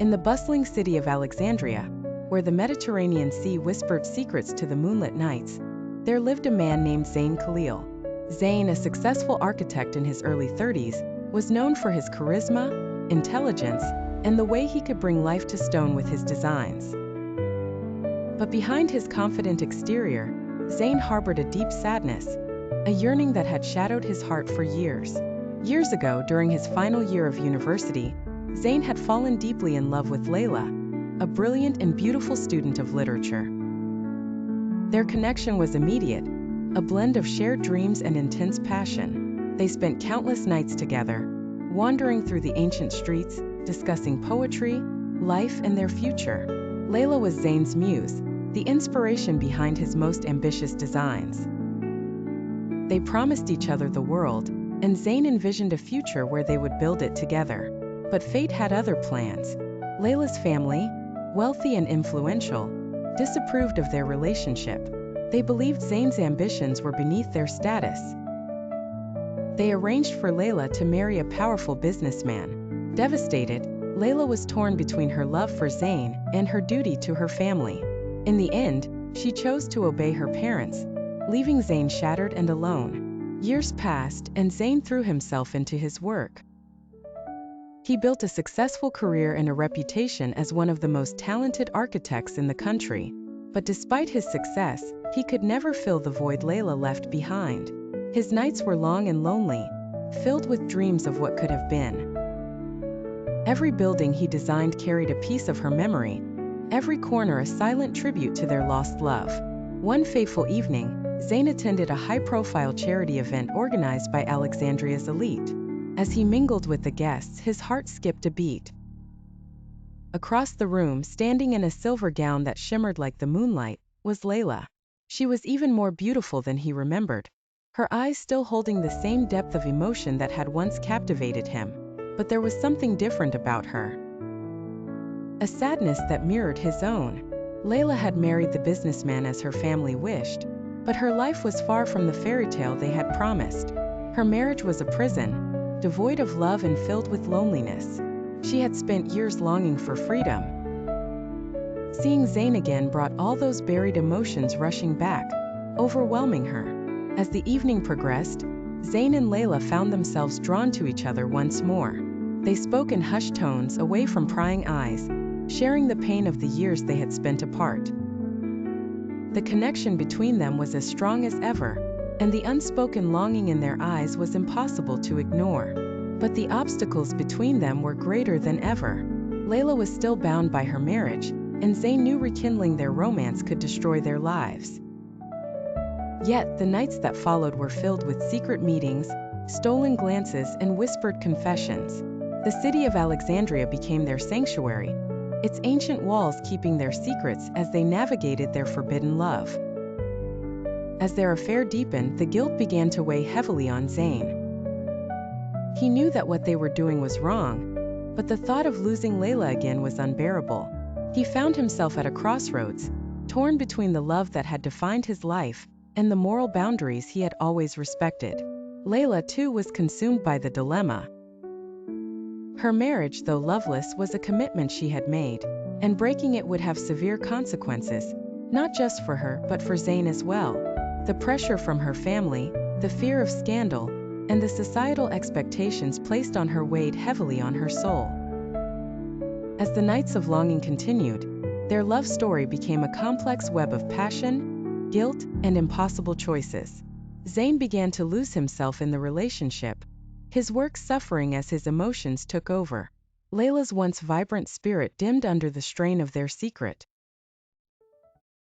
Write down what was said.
In the bustling city of Alexandria, where the Mediterranean Sea whispered secrets to the moonlit nights, there lived a man named Zayn Khalil. Zayn, a successful architect in his early 30s, was known for his charisma, intelligence, and the way he could bring life to stone with his designs. But behind his confident exterior, Zayn harbored a deep sadness, a yearning that had shadowed his heart for years. Years ago, during his final year of university, Zayn had fallen deeply in love with Layla, a brilliant and beautiful student of literature. Their connection was immediate, a blend of shared dreams and intense passion. They spent countless nights together, wandering through the ancient streets, discussing poetry, life, and their future. Layla was Zayn's muse, the inspiration behind his most ambitious designs. They promised each other the world, and Zayn envisioned a future where they would build it together. But fate had other plans. Layla's family, wealthy and influential, disapproved of their relationship. They believed Zayn's ambitions were beneath their status. They arranged for Layla to marry a powerful businessman. Devastated, Layla was torn between her love for Zayn and her duty to her family. In the end, she chose to obey her parents, leaving Zayn shattered and alone. Years passed, and Zayn threw himself into his work. He built a successful career and a reputation as one of the most talented architects in the country. But despite his success, he could never fill the void Layla left behind. His nights were long and lonely, filled with dreams of what could have been. Every building he designed carried a piece of her memory, every corner a silent tribute to their lost love. One fateful evening, Zayn attended a high-profile charity event organized by Alexandria's elite. As he mingled with the guests, his heart skipped a beat. Across the room, standing in a silver gown that shimmered like the moonlight, was Layla. She was even more beautiful than he remembered, her eyes still holding the same depth of emotion that had once captivated him. But there was something different about her. A sadness that mirrored his own. Layla had married the businessman as her family wished, but her life was far from the fairy tale they had promised. Her marriage was a prison, devoid of love and filled with loneliness. She had spent years longing for freedom. Seeing Zayn again brought all those buried emotions rushing back, overwhelming her. As the evening progressed, Zayn and Layla found themselves drawn to each other once more. They spoke in hushed tones, away from prying eyes, sharing the pain of the years they had spent apart. The connection between them was as strong as ever, and the unspoken longing in their eyes was impossible to ignore. But the obstacles between them were greater than ever. Layla was still bound by her marriage, and Zayn knew rekindling their romance could destroy their lives. Yet, the nights that followed were filled with secret meetings, stolen glances, and whispered confessions. The city of Alexandria became their sanctuary, its ancient walls keeping their secrets as they navigated their forbidden love. As their affair deepened, the guilt began to weigh heavily on Zayn. He knew that what they were doing was wrong, but the thought of losing Layla again was unbearable. He found himself at a crossroads, torn between the love that had defined his life and the moral boundaries he had always respected. Layla, too, was consumed by the dilemma. Her marriage, though loveless, was a commitment she had made, and breaking it would have severe consequences, not just for her but for Zayn as well. The pressure from her family, the fear of scandal, and the societal expectations placed on her weighed heavily on her soul. As the nights of longing continued, their love story became a complex web of passion, guilt, and impossible choices. Zayn began to lose himself in the relationship, his work suffering as his emotions took over. Layla's once vibrant spirit dimmed under the strain of their secret.